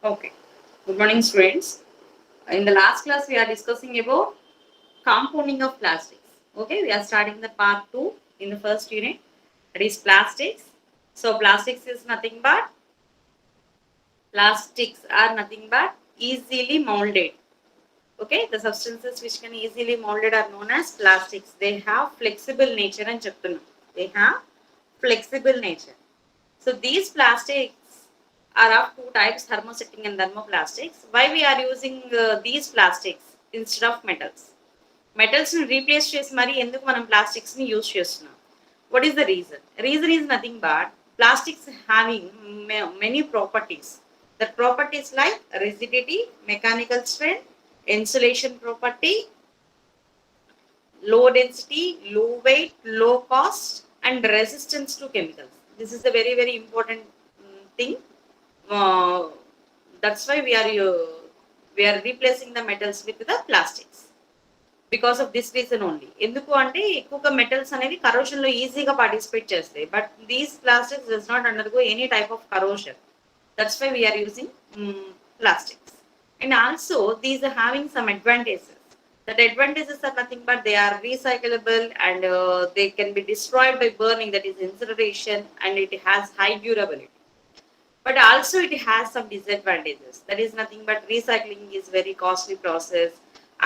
Okay. Good morning, students. In the last class, we are discussing about compounding of plastics. Okay, we are starting the part 2 in the first unit. That is plastics. So, plastics are nothing but easily molded. Okay, the substances which can easily molded are known as plastics. They have flexible nature and chapter. They have flexible nature. So these plastics are of two types, thermosetting and thermoplastics. Why we are using these plastics instead of metals? Metals ని replace చేసి మరి ఎందుకు మనం plastics ని use చేస్తున్నాం? What is the reason? Reason is nothing but plastics having many properties. The properties like rigidity, mechanical strength, insulation property, low density, low weight, low cost, and resistance to chemicals. This is a very, very important thing. Uh, that's why we are replacing the metals with the plastics. Because of this reason only. ఎందుకు అంటే ఎక్కువగా metals అనేవి corrosion లో ఈజీగా participate చేస్తాయి. But these plastics does not undergo any type of corrosion. That's why we're using plastics. And also these are having some advantages. That advantages are nothing but they are recyclable and they can be destroyed by burning, that is incineration, and it has high durability. But also it has some disadvantages. That is nothing but recycling is very costly process,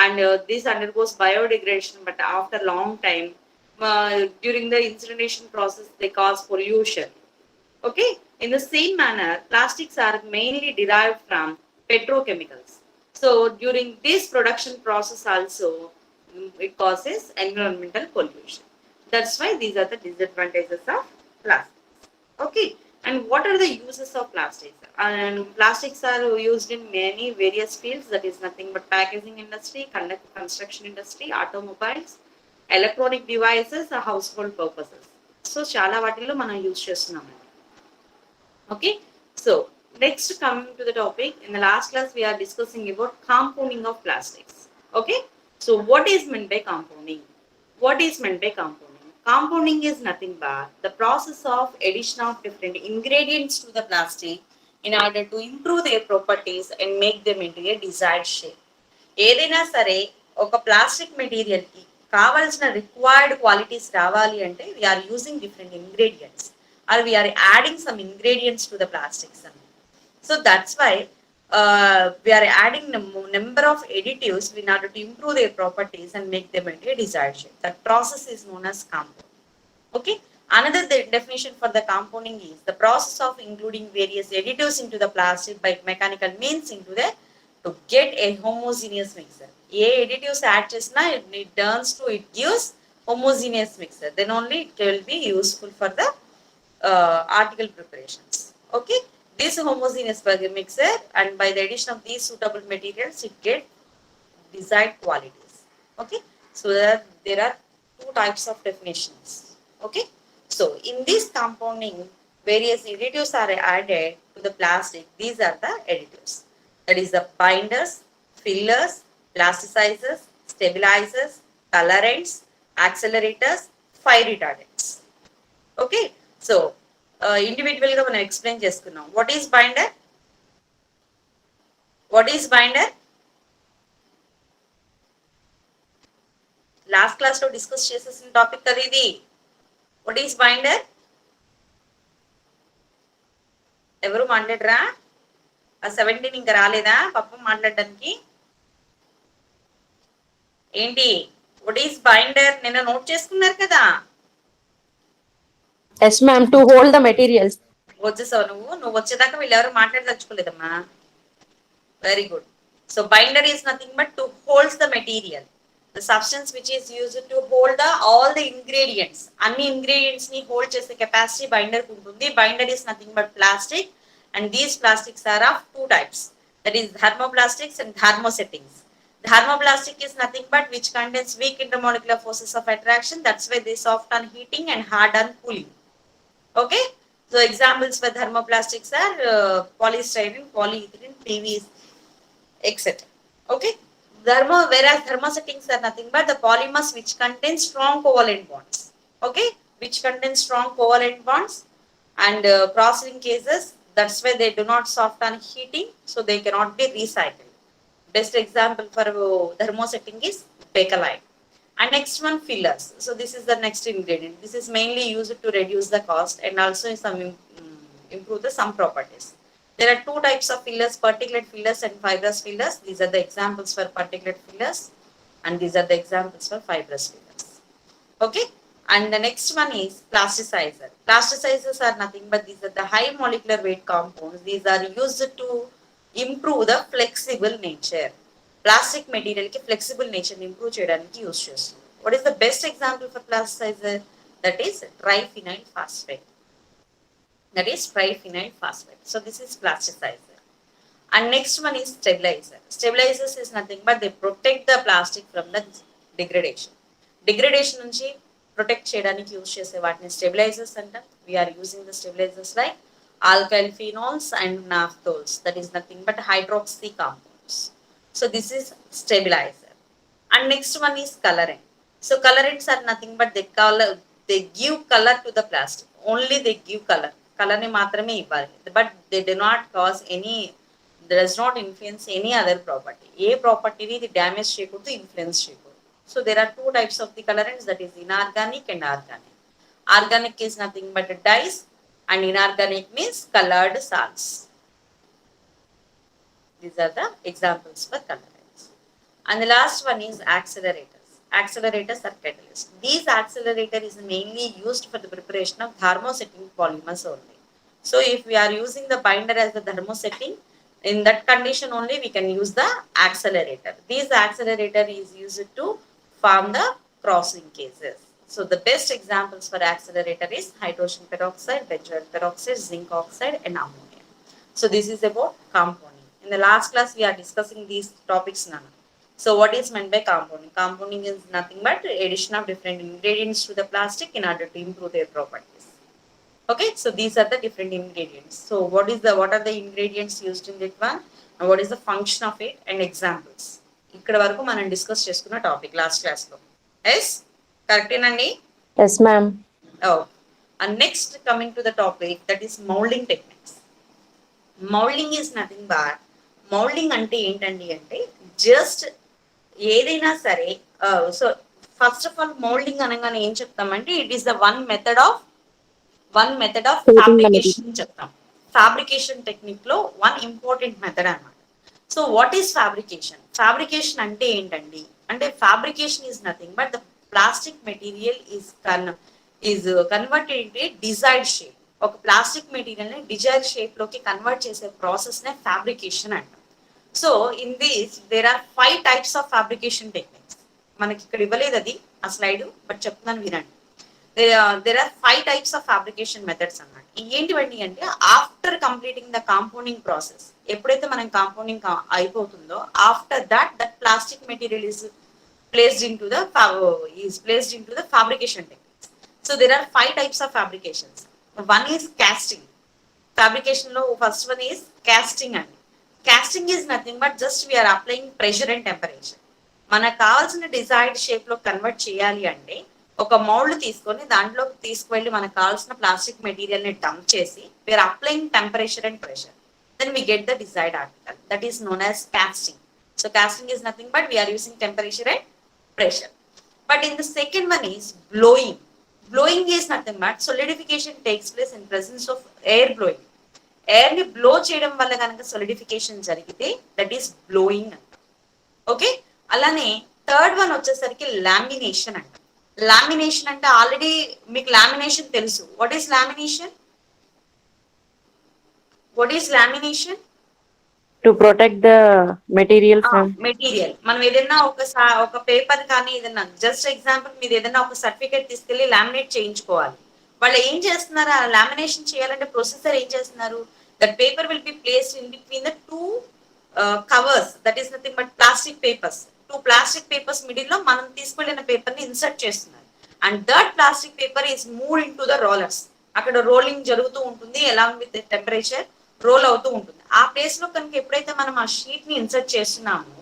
and this undergoes biodegradation, but after long time, during the incineration process they cause pollution. Okay, in the same manner plastics are mainly derived from petrochemicals. So during this production process also, it causes environmental pollution. That's why these are the disadvantages of plastics. Okay, and what are the uses of plastics? And plastics are used in many various fields. That is nothing but packaging industry, construction industry, automobiles, electronic devices, household purposes. So చాలా వాటిల్లో మనం use చేస్తున్నాం. Okay, so next coming to the topic, in the last class we are discussing about compounding of plastics. Okay, so what is meant by compounding? What is meant by compounding? Compounding is nothing but the process of addition of different ingredients to the plastic in order to improve their properties and make them into a desired shape. ఏదైనా సరే ఒక plastic material కి కావాల్సిన required qualities రావాలి అంటే we're using different ingredients, or we are adding some ingredients to the plastics. So that's why we are adding number of additives in order to improve their properties and make them into a desired shape. That process is known as compounding. Okay. Another definition for the compounding is the process of including various additives into the plastic by mechanical means into the to get a homogeneous mixture. A additives add chesna, it turns to, it gives homogeneous mixture. Then only it will be useful for the article preparations. Okay, this homogeneous mixer, and by the addition of these suitable materials it get desired qualities. Okay, so there are two types of definitions. Okay, so in this compounding various additives are added to the plastic. These are the additives, that is the binders, fillers, plasticizers, stabilizers, colorants, accelerators, fire retardants. Okay, so ఇండివిజువల్గా మనం explain చేసుకున్నాం. What is binder? What is binder? Last క్లాస్లో discuss చేసేసిన topic కదా ఇది. What is binder? ఎవరు మాట్లాడరా? ఆ 17 ఇంకా రాలేదా పాపం మాట్లాడడానికి? ఏంటి వాట్ ఈస్ బైండర్? నిన్న నోట్ చేసుకున్నారు కదా. Yes, ma'am, to hold the materials. వచ్చేసావు నువ్వు వచ్చేదాకా వీళ్ళు ఎవరు మాట్లాడదలుచుకోలేదమ్మా. Very good. So binder is nothing but to holds the material, the substance which is used to hold the all the ingredients. అన్ని ఇంగ్రీడియంట్స్ ని హోల్డ్ చేసే కెపాసిటీ బైండర్ కు ఉంటుంది. Binder is nothing but plastic, and these plastics are of two types, that is thermoplastics and thermosettings. Thermoplastic is nothing but which contains weak intermolecular forces of attraction. That's why they soft on heating and hard on cooling. Okay, so examples for thermoplastics are polystyrene, polyethylene, PVC, etc. Okay, whereas thermosettings are nothing but the polymers which contain strong covalent bonds. Okay, which contain strong covalent bonds, and cross-link cases That's why they do not soft on heating, so they cannot be recycled. Best example for thermosetting is bakelite. And next one, fillers. So this is the next ingredient. This is mainly used to reduce the cost and also improve the some properties. There are two types of fillers: particulate fillers and fibrous fillers. These are the examples for particulate fillers, and these are the examples for fibrous fillers. Okay. And the next one is plasticizer. Plasticizers are nothing but these are the high molecular weight compounds. These are used to improve the flexible nature. Plastic material ki flexible nature ni improve cheyadaniki use chestunnam. What is the best example for plasticizer? That is triphenyl phosphate. That is triphenyl phosphate. So this is plasticizer. And next one is stabilizer. Stabilizers is nothing but they protect the plastic from the degradation. Degradation నుంచి protect చేయడానికి use చేసే వాటిని stabilisers అంటాం. We're using the stabilisers like alkyl phenols and naphthols, that is nothing but hydroxy compounds. So this is stabilizer. And next one is colorant. So colorants are nothing but they give color to the plastic. Only they give color. Color ni మాత్రమే ఇవ్వాలి. But they do not cause any, does not influence any other property. ఏ ప్రాపర్టీని ఇది damage చేయకూడదు, influence చేయకూడదు. So there are two types of the colorants, that is inorganic and organic. Organic is nothing but dyes and inorganic means colored salts. These are the examples for colorants. And the last one is accelerators. Accelerators are catalysts. These accelerators is mainly used for the preparation of thermosetting polymers only. So if we are using the binder as the thermosetting, in that condition only we can use the accelerator. This accelerator is used to form the crossing cases. So the best examples for accelerator is hydrogen peroxide, benzoyl peroxide, zinc oxide and ammonia. So this is about compounding. In the last class we are discussing these topics now. So what is meant by compounding? Compounding is nothing but addition of different ingredients to the plastic in order to improve their properties. Okay, so these are the different ingredients. So what are the ingredients used in that one, and what is the function of it, and examples. ఇక్కడ వరకు మనం discuss చేసుకున్న topic last class లో. Yes కరెక్టేనండి? Yes, ma'am. ఓ. And next coming to the topic, that is moulding techniques. Moulding is nothing but, moulding అంటే ఏంటండి అంటే జస్ట్ ఏదైనా సరే. So first of all moulding అనగానే ఏం చెప్తామంటే it is the one method of Creating the material. Fabrication చెప్తాం. Fabrication technique లో వన్ ఇంపార్టెంట్ మెథడ్ అన్నమాట. So what is fabrication? Fabrication అంటే ఏంటండి అంటే fabrication is nothing but the plastic material is converted into desired shape. ఒక plastic material ని desired shape లోకి convert చేసే ప్రాసెస్ నే ఫ్యాబ్రికేషన్ అంటాం. So in this there are 5 types of fabrication techniques. మనకి ఇక్కడ ఇవ్వలేదు అది ఆ స్లైడ్, బట్ చెప్తున్నాను వినండి. there are 5 types of fabrication methods అన్నమాట. ఏంటివండి అంటే after completing the compounding process, ఎప్పుడైతే మనం కాంపౌండింగ్ అయిపోతుందో after that plastic material is placed into the fabrication techniques. So there are 5 types of fabrications. One is casting. Fabrication లో first one is casting అండి. Casting is nothing but just we are applying pressure and temperature. మనకు కావాల్సిన desired shape లో convert చేయాలి అంటే ఒక mould తీసుకొని దాంట్లో తీసుకువెళ్ళి మనకు కావాల్సిన ప్లాస్టిక్ మెటీరియల్ ని డంప్ చేసి we're applying temperature and pressure, then we get the desired article, that is known as casting. So casting is nothing but we're using temperature and pressure. But in the second one is blowing. Blowing is nothing but solidification takes place in presence of air blowing. Air ని blow చేయడం వల్ల కనుక solidification జరిగితే that is blowing అంట. Okay, అలానే third one వచ్చేసరికి lamination అంట. Lamination అంటే ఆల్రెడీ మీకు లామినేషన్ తెలుసు. What is lamination? To protect the material from. Material. మనం ఏదైనా ఒక పేపర్ కానీ ఏదైనా జస్ట్ ఎగ్జాంపుల్ మీరు ఏదైనా ఒక సర్టిఫికేట్ తీసుకెళ్లి లామినేట్ చేయించుకోవాలి. వాళ్ళు ఏం చేస్తున్నారు, ఆ లామినేషన్ చేయాలంటే ప్రొసెసర్ ఏం చేస్తున్నారు, that paper will be placed in between the 2 covers, that is nothing but plastic papers. 2 plastic papers middle లో మనం తీసుకెళ్లిన పేపర్ ని ఇన్సర్ట్ చేస్తున్నారు. And that plastic paper is moved in to the rollers. అక్కడ rolling జరుగుతూ ఉంటుంది, along with temperature role అవుతూ ఉంటుంది. ఆ ప్లేస్ లో కనుక ఎప్పుడైతే మనం ఆ షీట్ ని ఇన్సర్ట్ చేస్తున్నామో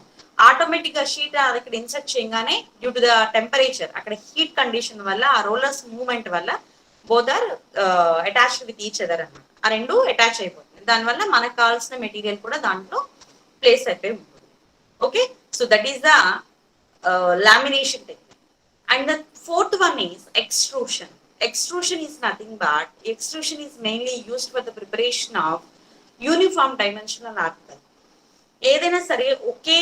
ఆటోమేటిక్ గా షీట్ ఇక్కడ ఇన్సర్ట్ చేయగానే డ్యూ టు ద టెంపరేచర్ అక్కడ హీట్ కండిషన్ వల్ల ఆ రోలర్స్ మూవ్మెంట్ వల్ల both are attached with each other అన్నమాట. ఆ రెండు అటాచ్ అయిపోతుంది. దానివల్ల మనకు కావాల్సిన మెటీరియల్ కూడా దాంట్లో ప్లేస్ అయిపోయి ఉంటుంది. Okay, so that is the lamination technique. And the fourth one is extrusion. Extrusion is nothing but extrusion is mainly used for the preparation of uniform dimensional article. ఏదైనా సరే ఒకే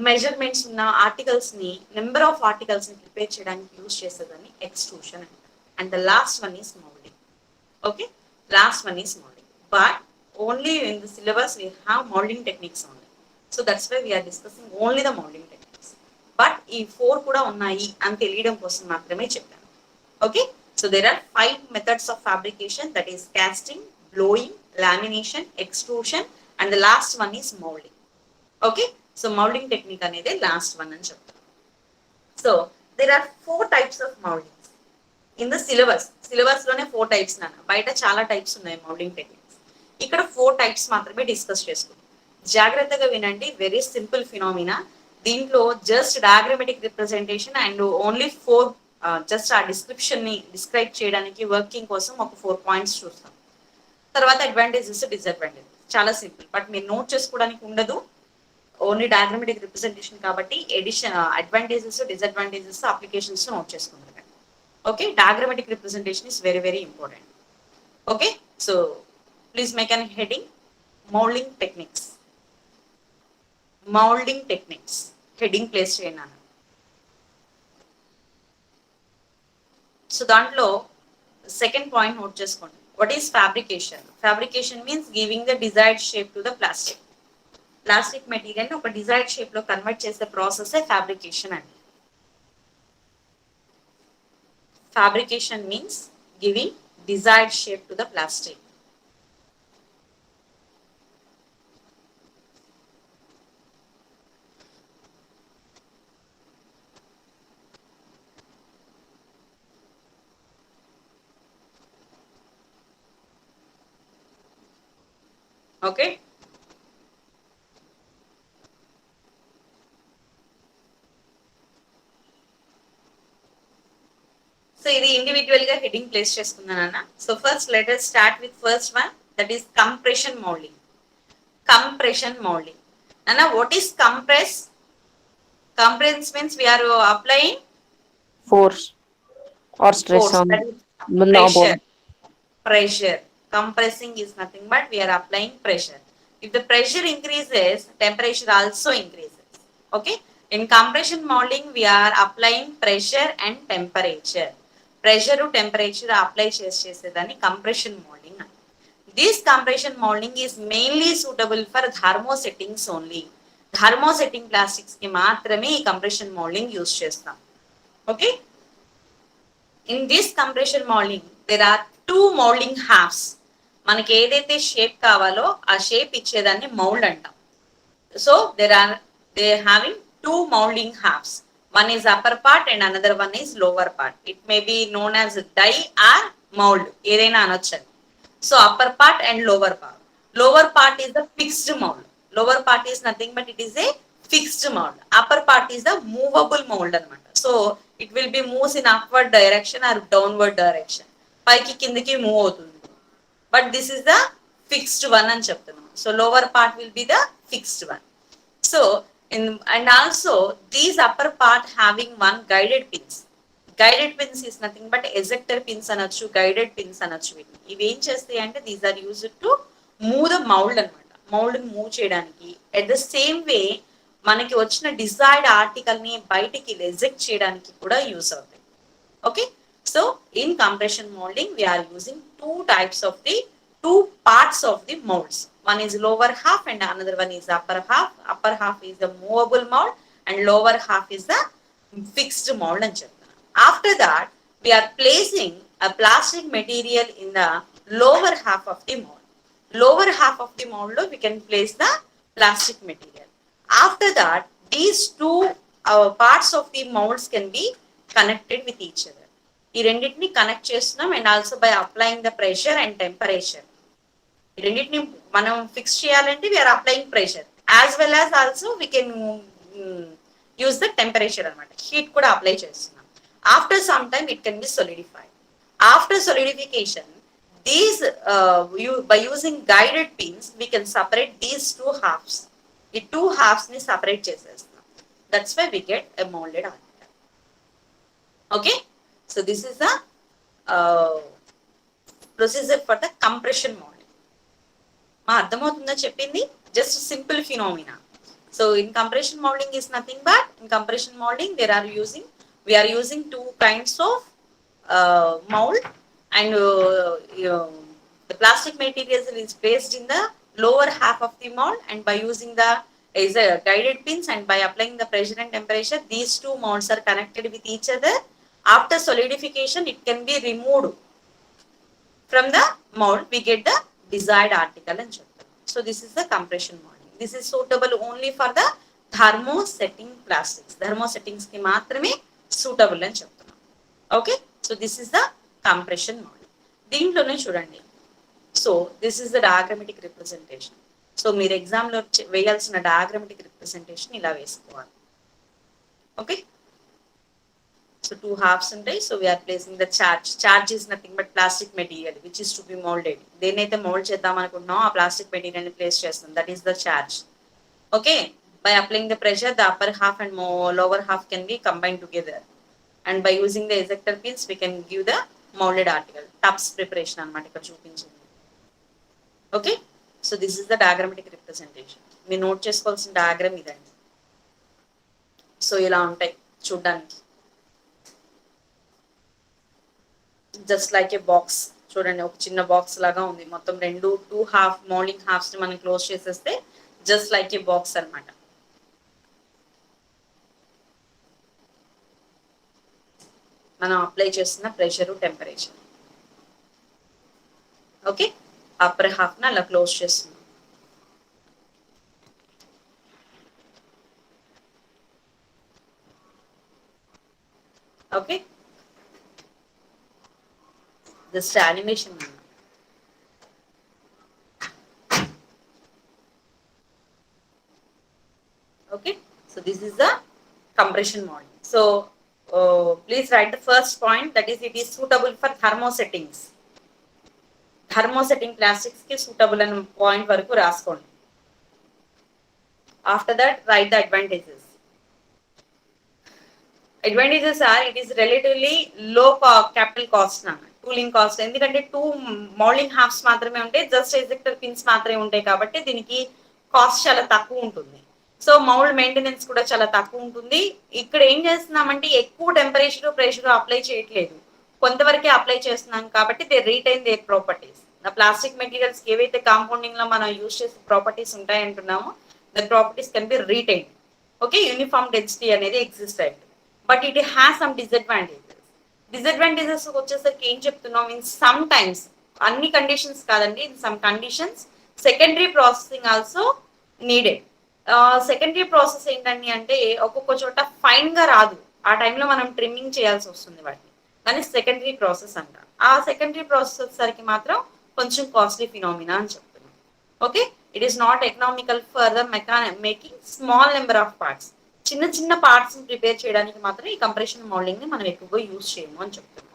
మెజర్మెంట్స్ ఉన్న articles ని number of articles ని prepare చేయడానికి use చేసేదాన్ని extrusion అంటారు. And the last one is moulding. Okay, last one is moulding, but only in the syllabus we have moulding techniques only. So that's why we're discussing only the moulding techniques. But ఈ 4 కూడా ఉన్నాయి అని తెలియడం కోసం మాత్రమే చెప్పాను. Okay, so there are 5 methods of fabrication, that is casting, blowing, lamination, extrusion, and the last one is moulding. Okay, so moulding technique అనేది last one అని చెప్తాను. So there are 4 types of mouldings in the syllabus. Syllabus లోనే 4 types నాన్న, బయట చాలా types ఉన్నాయి moulding techniques. ఇక్కడ 4 types మాత్రమే డిస్కస్ చేసుకుంటాం. జాగ్రత్తగా వినండి, వెరీ సింపుల్ ఫినామినా. దీంట్లో just diagrammatic representation and only 4 just ఆ డిస్క్రిప్షన్ ని డిస్క్రైబ్ చేయడానికి వర్కింగ్ కోసం ఒక 4 పాయింట్స్ చూస్తాం. తర్వాత అడ్వాంటేజెస్, డిసడ్వాంటేజెస్, చాలా సింపుల్. బట్ మీరు నోట్ చేసుకోవడానికి ఉండదు, ఓన్లీ డయాగ్రమెటిక్ రిప్రజెంటేషన్ కాబట్టి addition advantages, disadvantages, applications note చేసుకుంటారు. Okay, diagrammatic representation is very very important. Okay, so please make an heading moulding techniques. Moulding techniques heading place చేయండి. So దాంట్లో second point note చేసుకోండి. What is fabrication? Fabrication means giving the desired shape to the plastic. Plastic material ఒక desired shape లో convert చేసే process fabrication అండి. Fabrication means giving desired shape to the plastic. Okay, so ఇది individual గా heading place చేసుకున్నానన్న. So first let us start with first one, that is compression moulding. Compression moulding అన్న, what is compress? Compress means we are applying force or stress force, on that is the pressure. bone. Pressure. Compressing is nothing but we are applying pressure. If the pressure increases, temperature also increases. Okay, in compression molding we are applying pressure and temperature. Pressure to temperature apply చేసేదాన్ని compression molding. This compression molding is mainly suitable for thermosettings only. Thermosetting plastics కి మాత్రమే ఈ compression molding use చేస్తాం. Okay, in this compression molding there are 2 molding halves. మనకి ఏదైతే shape కావాలో ఆ shape ఇచ్చేదాన్ని మౌల్డ్ అంటాం. So they having 2 moulding halves. One is upper part and another one is lower part. It may be known as die or mold, ఏదైనా అనొచ్చండి. So upper part and lower part. Lower part is the fixed mould. Lower part is nothing but it is a fixed mould. Upper part is the movable mould అనమాట. So it will be moves in upward direction or downward direction. పైకి కిందకి move అవుతుంది. But this is the fixed one అని చెప్తున్నాం. So lower part will be the fixed one. So and also these upper part having one guided pins. Guided pins is nothing but ejector pins అనొచ్చు, guided pins అనొచ్చు. వీటిని ఇవి ఏం చేస్తాయి అంటే these are used to move the mould అనమాట. Mould move చేయడానికి. At the same way మనకి వచ్చిన డిజైర్డ్ ఆర్టికల్ ని బయటికి ఎజెక్ట్ చేయడానికి కూడా యూస్ అవుతాయి. Okay, so in compression moulding we are using 2 types of the 2 parts of the molds. One is lower half and another one is upper half. Upper half is the movable mold and lower half is the fixed mold అని చెప్తాను. After that we are placing a plastic material in the lower half of the mold. Lower half of the mold we can place the plastic material. After that these 2 parts of the molds can be connected with each other. ఈ రెండింటిని connect చేస్తున్నాం and also by applying the pressure and temperature. ఈ రెండింటిని మనం fix చేయాలంటే we're applying pressure as well as also we can use the temperature అనమాట. Heat కూడా apply చేస్తున్నాం. After some time it can be solidified. After solidification These by using guided pins, we can separate these two halves. The two halves ni separate చేసేస్తాం. That's why we get a molded article. Okay, so this is the uh, procedure for the compression molding. మా అర్థమవుతుందో చెప్పింది just simple phenomena. So in compression moulding is nothing but in compression molding we are using two kinds of mold, and the plastic materials is placed in the lower half of the mold, and by using the is a guided pins and by applying the pressure and temperature, these two molds are connected with each other. After solidification, it can be removed from the mold, we get the desired article and chapter. So this is the compression molding. This is suitable only for the thermosetting plastics. Thermosettings ki maatrame suitable అని చెప్తున్నాం. Okay, so this is the compression molding. దీంట్లోనే చూడండి. So this is the diagrammatic representation. So మీరు ఎగ్జామ్లో వేయాల్సిన diagrammatic representation ఇలా వేసుకోవాలి. Okay, so two halves ఉంటాయి. So we are placing the charge is nothing but plastic material which is to be molded. దేనైతే mould చేద్దాం అనుకుంటున్నామో ఆ ప్లాస్టిక్ మెటీరియల్ ని ప్లేస్ చేస్తాం, that is the charge. Okay, by applying the pressure, the upper half and lower half can be combined together, and by using the ejector pins we can give the molded article. Tubs preparation అన్నమాట ఇక్కడ చూపించింది. Okay, so this is the diagrammatic representation. మీరు note చేసుకోవాల్సిన diagram ఇదండి. So ఇలా ఉంటాయి చూడడానికి, just like ఏ box. చూడండి, ఒక చిన్న బాక్స్ లాగా ఉంది. మొత్తం టూ హాఫ్ మోల్డింగ్ హాఫ్స్ ని మనం క్లోజ్ చేసేస్తే జస్ట్ లైక్ ఏ బాక్స్ అన్నమాట. మనం అప్లై చేస్తున్న pressure, temperature. Okay, upper half ని అలా క్లోజ్ చేస్తున్నాం. Okay, just animation. Okay, so this is the compression molding. So please write the first point, that is it is suitable for thermosettings. Thermosetting plastics ki suitable అని point వరకు రాసుకోండి. After that, write the advantages. Advantages are it is relatively low capital cost na tooling cost. ఎందుకంటే two moulding హాఫ్స్ మాత్రమే ఉంటాయి, just ejector pins మాత్రమే ఉంటాయి కాబట్టి దీనికి కాస్ట్ చాలా తక్కువ ఉంటుంది. సో మౌల్డ్ మెయింటెనెన్స్ కూడా చాలా తక్కువ ఉంటుంది. ఇక్కడ ఏం చేస్తున్నామంటే ఎక్కువ టెంపరేచర్, ప్రెషర్ అప్లై చేయట్లేదు, కొంతవరకే అప్లై చేస్తున్నాం కాబట్టి they retain their properties. Plastic materials ఏవైతే కాంపౌండింగ్ లో మనం యూజ్ చేసే ప్రాపర్టీస్ ఉంటాయంటున్నామో the properties can be retain. Okay, uniform density అనేది ఎగ్జిస్ట్ అయింది. But it has some disadvantages. Disadvantages వచ్చేసరికి ఏం చెప్తున్నాం, మీన్స్ సమ్ టైమ్స్, అన్ని కండిషన్స్ కాదండి, in some conditions secondary processing also needed. Secondary process ఏంటండి అంటే ఒక్కొక్క చోట ఫైన్ గా రాదు, ఆ టైంలో మనం ట్రిమ్మింగ్ చేయాల్సి వస్తుంది వాటిని, కానీ సెకండరీ ప్రాసెస్ అంట. ఆ సెకండరీ ప్రాసెస్ వచ్చేసరికి మాత్రం కొంచెం కాస్ట్లీ ఫినామినా అని చెప్తున్నాం. Okay, it is not economical for the making small number of parts. చిన్న చిన్న పార్ట్స్ ని ప్రిపేర్ చేయడానికి మాత్రం ఈ కంప్రెషన్ మోల్డింగ్ ని మనం ఎక్కువగా యూజ్ చేయము అని చెప్తున్నాం.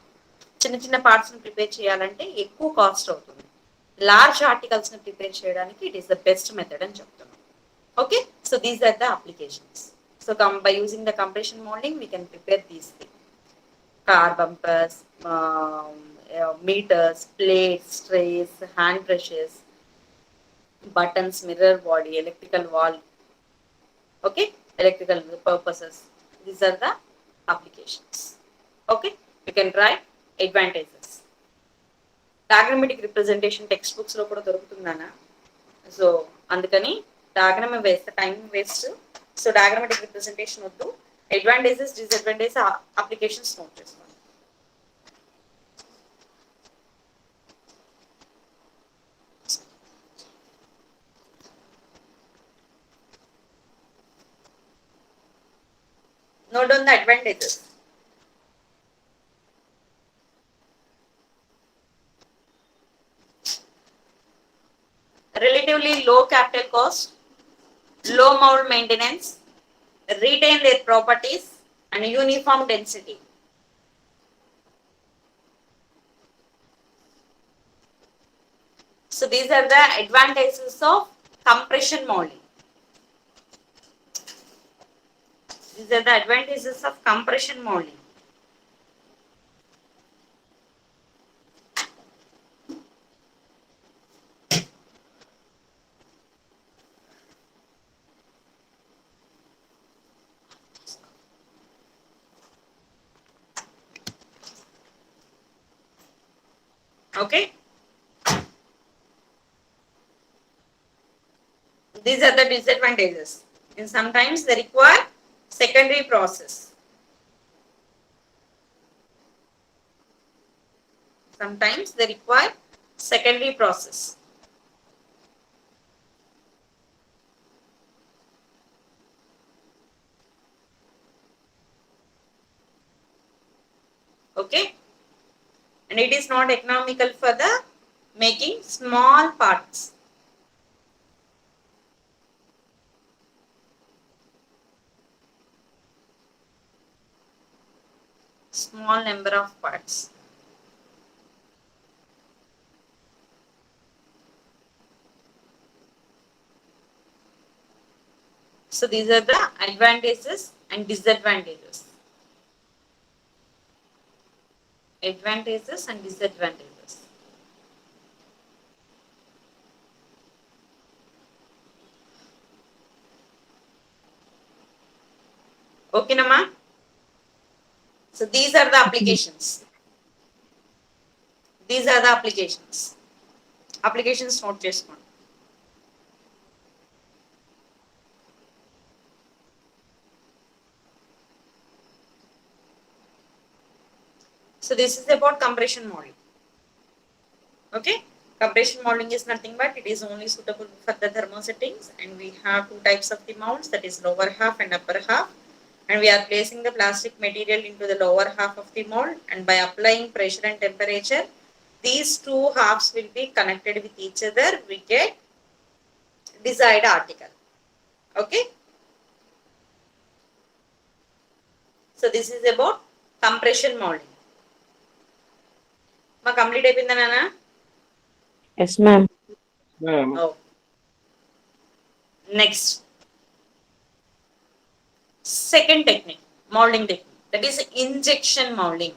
చిన్న చిన్న పార్ట్స్ ని ప్రిపేర్ చేయాలంటే ఎక్కువ కాస్ట్ అవుతుంది. లార్జ్ ఆర్టికల్స్ ని ప్రిపేర్ చేయడానికి it is the best method అని చెప్తున్నాం. Okay, so these are the applications. So by using the compression molding, we can prepare these things: car bumpers, meters, plates, trays, hand brushes, buttons, mirror body, electrical wall. Okay, electrical purposes. These are the applications. Okay, you can write advantages. Diagrammatic representation textbooks లో కూడా దొరుకుతుందనా, so అందుకని diagram వేస్తే time waste. So diagrammatic representation వద్దు, advantages, disadvantages, applications note చేసుకోండి. Note down the advantages. Relatively low capital cost, low mold maintenance, retain their properties, and uniform density. So these are the advantages of compression molding. These are the advantages of compression molding. Okay. These are the disadvantages. And sometimes they require secondary process. Sometimes they require secondary process. Okay. And it is not economical for the making small parts. Small number of parts. So these are the advantages and disadvantages. Advantages and disadvantages. Okay, Nama? So these are the applications. These are the applications. Applications note చేసుకోండి. So this is about compression molding. Okay, compression molding is nothing but it is only suitable for the thermosettings, and we have two types of the molds, that is lower half and upper half, and we are placing the plastic material into the lower half of the mold, and by applying pressure and temperature, these two halves will be connected with each other. We get desired article. Okay, so this is about compression molding. మా complete అయిపోయిందా నాన్న? Yes, ma'am. Oh. Next, second technique, molding technique, that is injection molding.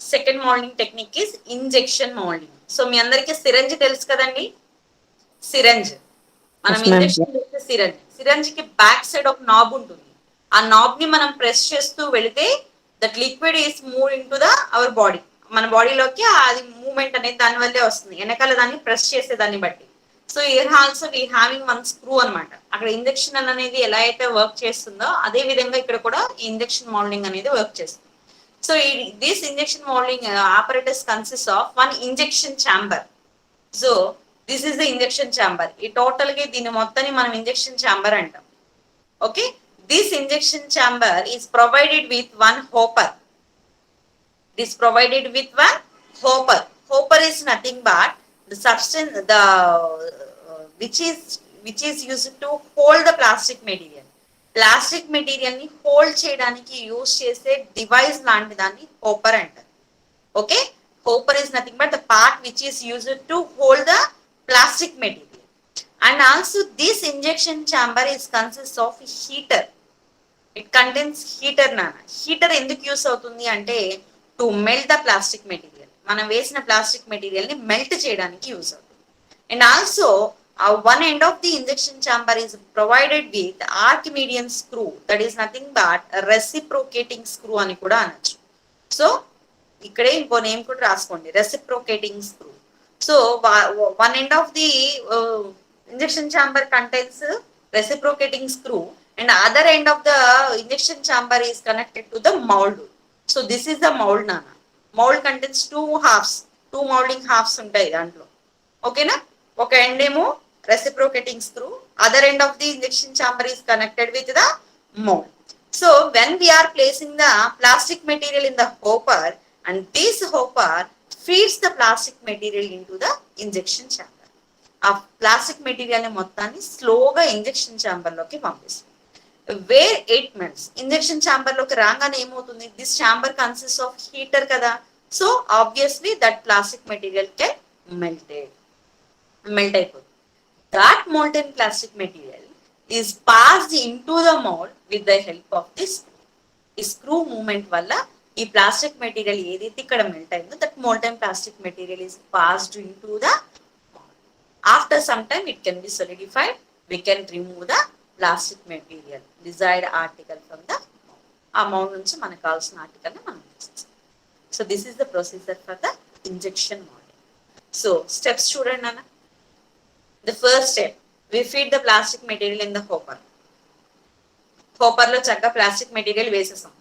Second molding technique is injection molding. So మీ అందరికీ syringe తెలుసు కదండి, syringe. మనం Yes, ma'am. Injection చేసే syringe, syringe కి బ్యాక్ సైడ్ ఒక నాబ్ ఉంటుంది. ఆ నాబ్ ని మనం ప్రెస్ చేస్తూ వెళితే that liquid is move in to the our body. మన బాడీలోకి అది మూవ్మెంట్ అనేది దాని వల్లే వస్తుంది, వెనకాల దాన్ని ప్రెస్ చేసే దాన్ని బట్టి. So year also we having one screw అనమాట. అక్కడ ఇంజెక్షన్ అనేది ఎలా అయితే వర్క్ చేస్తుందో అదే విధంగా ఇక్కడ కూడా ఈ ఇంజెక్షన్ మోల్డింగ్ అనేది వర్క్ చేస్తుంది. So this injection moulding apparatus consists of one injection chamber. So this is the injection chamber. ఈ టోటల్ గా దీని మొత్తాన్ని మనం ఇంజెక్షన్ ఛాంబర్ అంటాం. Okay, this injection chamber is provided with one hopper. Is provided with one hopper. Hopper is nothing but the substance, the which is used to hold the plastic material. Plastic material ni hold cheyadaniki use chese device లాంటి దాన్ని hopper అంటారు. Okay, hopper is nothing but the part which is used to hold the plastic material. And also this injection chamber is consists of heater. It contains heater nana. Heater ఎందుకు use అవుతుంది అంటే to melt the plastic material. మనం వేసిన plastic material ని melt చేయడానికి use అవుతుంది. And also one end of the injection chamber is provided with Archimedean screw, that is nothing but reciprocating screw అని కూడా అనొచ్చు. సో ఇక్కడే ఇంకో నేమ్ కూడా రాసుకోండి, reciprocating screw. So one end of the injection chamber contains reciprocating screw, and other end of the injection chamber is connected to the mold. So this is the mold nana. Mold contains two halves, two molding halves ఉంటాయి దాంట్లో. ఓకేనా, ఒక end ఏమో reciprocating screw, other end of the injection chamber is connected with the mold. So when we are placing the plastic material in the hopper, and this hopper feeds the plastic material into the injection chamber. ఆ plastic material ని మొత్తాన్ని స్లోగా injection chamber లోకి పంపిస్తుంది. Where it melts, injection chamber లోకి రాగానే ఏమవుతుంది, this chamber consist of heater కదా. So obviously that plastic material can melted. Melt అయిపోతుంది. That molten plastic material is passed into the mold with the help of this ఈ screw moment వల్ల ఈ plastic material ఏదైతే ఇక్కడ melt అయిందో that molten plastic material is passed in to the after some time it can B solidified. We can remove the plastic material desired article from the ఆ mould నుంచి మనకు కావాల్సిన article ని మనం తీసేస్తాం. So this is the procedure for the injection moulding. So steps చూడండి అన్న. The first step, we feed the plastic material in the hopper. Hopper లో చక్కగా ప్లాస్టిక్ మెటీరియల్ వేసేసాం.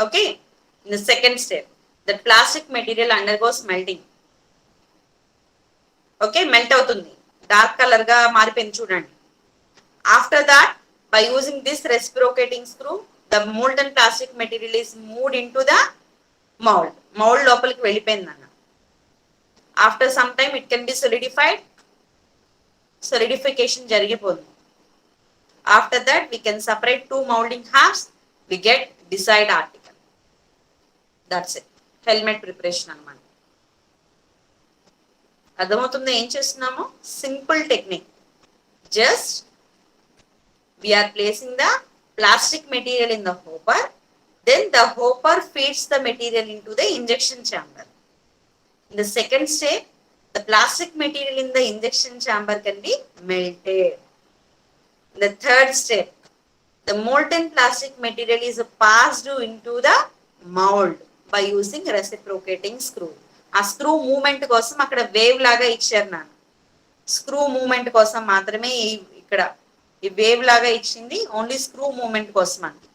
Okay. In the second step, the plastic material undergoes melting. Okay, melt అవుతుంది, dark colour గా మారిపోయింది చూడండి. After that, by using this reciprocating screw, the molten plastic material is moved into the mold. Mold లోపలికి వెళ్ళిపోయింది అన్న. After some time it can B solidified. solidification జరిగిపోతుంది. After that we can separate two molding halves. We get desired article. That's it. Helmet preparation అన్నమాట. అర్థమవుతుందో ఏం చేస్తున్నామో? Simple technique. Just we are placing the plastic material in the hopper, then the hopper feeds the material into the injection chamber. In the second step, the plastic material in the injection chamber can be melted. In the third step, the molten plastic material is passed into the mold by using reciprocating screw. ఆ screw moment కోసం అక్కడ wave లాగా ఇచ్చారు నాన్న. Screw moment కోసం మాత్రమే ఇక్కడ ఈ వేవ్ లాగా ఇచ్చింది, ఓన్లీ స్క్రూ మూమెంట్ కోసం అండి.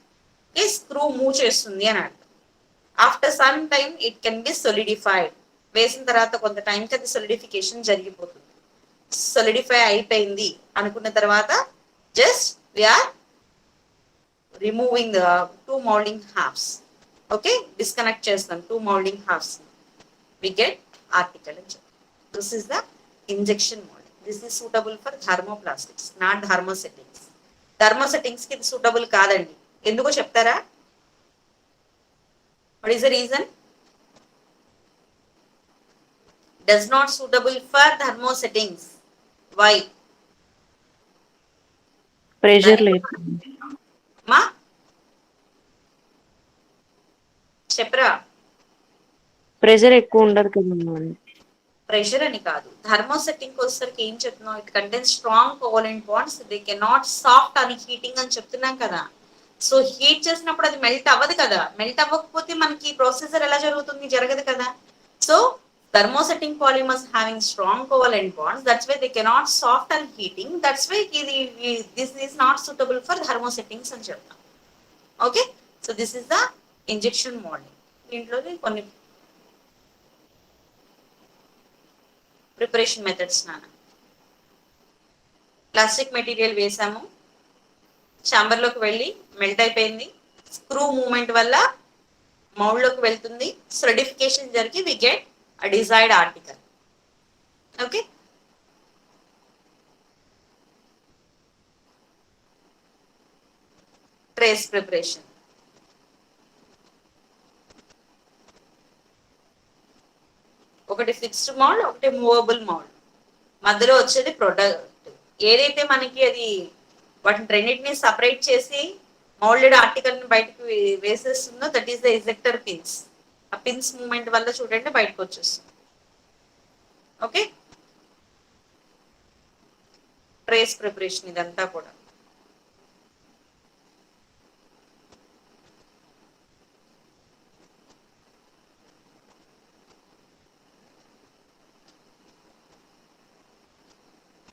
ఈ స్క్రూ మూవ్ చేస్తుంది అని అర్థం. After some time it can B solidified. వేసిన తర్వాత కొంత టైంకి అది solidification జరిగిపోతుంది. solidiఫై అయిపోయింది అనుకున్న తర్వాత just we're removing the two moulding halves. Okay, disconnect చేస్తాం two moulding halves. We get article అని చెప్పి. This is the injection moulding. This is suitable for thermoplastics, not thermosettings. Thermosettings కి ఇది సూటబుల్ కాదండి. ఎందుకో చెప్తారా? What is the reason? Does not suitable for thermosettings. Why? Pressure లేదు. మా చెప్పరా? ప్రెషర్ ఎక్కువ ఉండదు కదమ్మా. ప్రెషర్ అని కాదు, థర్మోసెట్టింగ్ వచ్చేసరికి ఏం చెప్తున్నావు? It contains strong covalent bonds, they cannot soft అని హీటింగ్ అని చెప్తున్నాం కదా. సో హీట్ చేసినప్పుడు అది మెల్ట్ అవ్వదు కదా. మెల్ట్ అవ్వకపోతే మనకి ప్రొసెసర్ ఎలా జరుగుతుంది? జరగదు కదా. So thermosetting polymers having strong covalent bonds, that's why they cannot soft and heating, that's why this is not suitable for thermosettings అని చెప్తాం. Okay, so this is the injection moulding. దీంట్లో కొన్ని ప్రిపరేషన్ మెథడ్స్ నాన్న. Plastic material వేసాము, chamber లోకి వెళ్ళి melt అయిపోయింది, screw moment వల్ల మౌల్డ్ లోకి వెళ్తుంది, solidification జరిగి we get a desired article. Okay, trace preparation. ఒకటి ఫిక్స్డ్ మౌల్డ్, ఒకటి మూవబుల్ మౌల్డ్. మధ్యలో వచ్చేది ప్రొడక్ట్. ఏదైతే మనకి అది వాటిని రెండింటిని సపరేట్ చేసి మౌల్డెడ్ ఆర్టికల్ ని బయటకు వేసేస్తుందో that is the ejector pins. ఆ పిన్స్ మూమెంట్ వల్ల చూడండి బయటకు వచ్చేస్తుంది. ఓకే, ట్రేస్ ప్రిపరేషన్ ఇదంతా కూడా.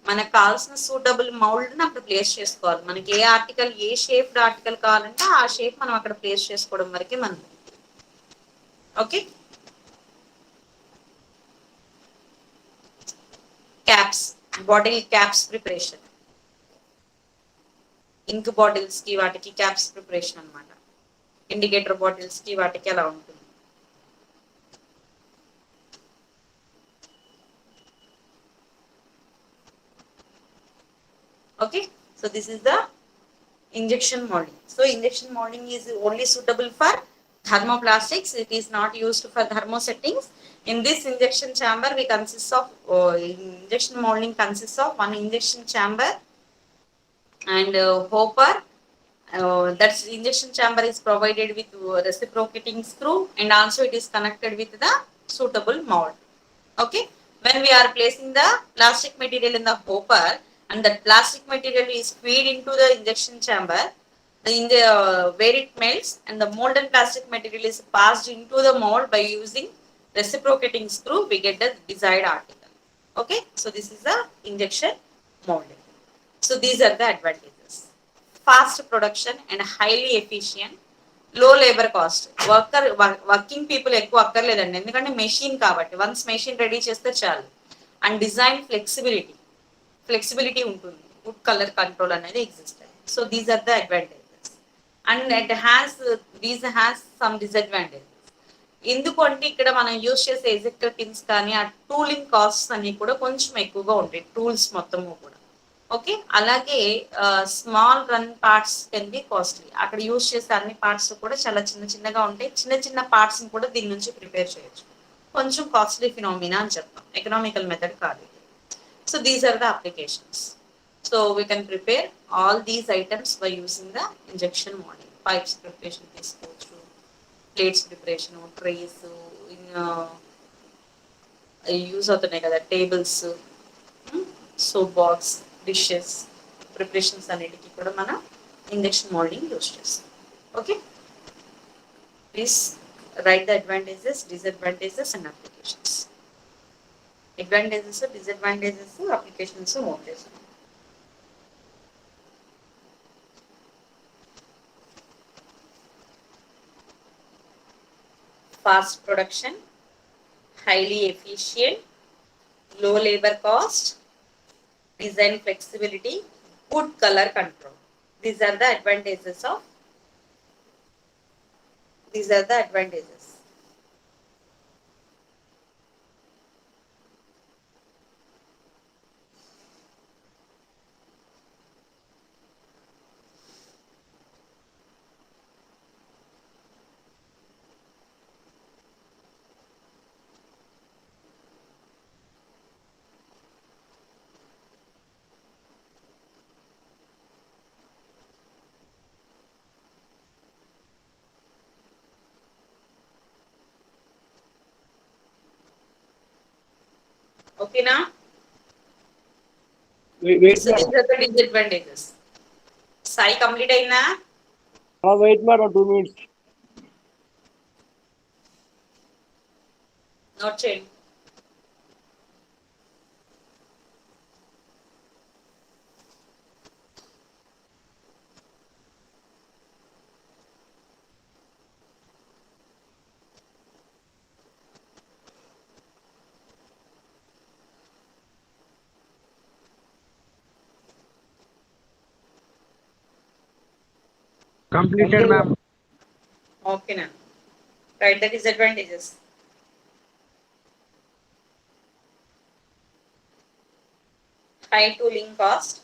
మనకు కావాల్సిన సూటబుల్ మౌల్డ్ ని అక్కడ ప్లేస్ చేసుకోవాలి. మనకి a article, a shaped article కావాలంటే ఆ షేప్ మనం అక్కడ ప్లేస్ చేసుకోవడం వరకే మనం. Okay, caps, bottle caps preparation. Ink bottles కి వాటికి క్యాప్స్ ప్రిపరేషన్ అన్నమాట. ఇండికేటర్ బాటిల్స్ కి వాటికి అలా ఉంటుంది. Okay, so this is the injection molding. So injection molding is only suitable for Thermoplastics, it is not used for thermo settings. In this injection chamber, we consist of injection molding consists of one injection chamber and hopper. That injection chamber is provided with reciprocating screw, and also it is connected with the suitable mold. Okay, when we are placing the plastic material in the hopper and that plastic material is feed into the injection chamber, where it melts and the molten plastic material is passed into the mold by using reciprocating screw, we get the desired article. Okay, so this is the injection molding. So these are the advantages: fast production and highly efficient, లో labour cost. Working people ఎక్కువ అక్కర్లేదండి, ఎందుకంటే machine కాబట్టి once machine ready చేస్తే చాలు. And design flexibility ఉంటుంది, good colour control అనేది exist. So these are the advantages. And these has some disadvantages. ఎందుకు అంటే ఇక్కడ మనం యూజ్ చేసే ఎజెక్టర్ పిన్స్ కానీ ఆ టూలింగ్ కాస్ట్స్ అన్ని కూడా కొంచెం ఎక్కువగా ఉంటాయి, టూల్స్ మొత్తము కూడా. ఓకే, అలాగే small run parts can be costly. అక్కడ యూజ్ చేసే అన్ని పార్ట్స్ కూడా చాలా చిన్న చిన్నగా ఉంటాయి, చిన్న చిన్న పార్ట్స్ కూడా దీని నుంచి ప్రిపేర్ చేయొచ్చు. కొంచెం కాస్ట్లీ ఫినామినా అని చెప్తాం, ఎకనామికల్ మెథడ్ కాదు. So these are the applications. So we can prepare all these items by using the injection moulding. Pipes preparation తీసుకోవచ్చు, ప్లేట్స్ ప్రిపరేషన్, ట్రేస్ యూజ్ అవుతున్నాయి కదా, tables, soap box, dishes preparations అన్నిటికీ కూడా మనం injection moulding use చేస్తాం. Okay, please write the advantages, disadvantages and applications. Advantages, disadvantages, applications note చేస్తాం. Fast production, highly efficient, low labor cost, design flexibility, good color control. These are the advantages of. These are the advantages. Okay now? Wait, so these are the disadvantages. Sai complete ayina? wait, madam, 2 minutes. Note change. Completed, ma'am. Okay now. Write the disadvantages. High tooling cost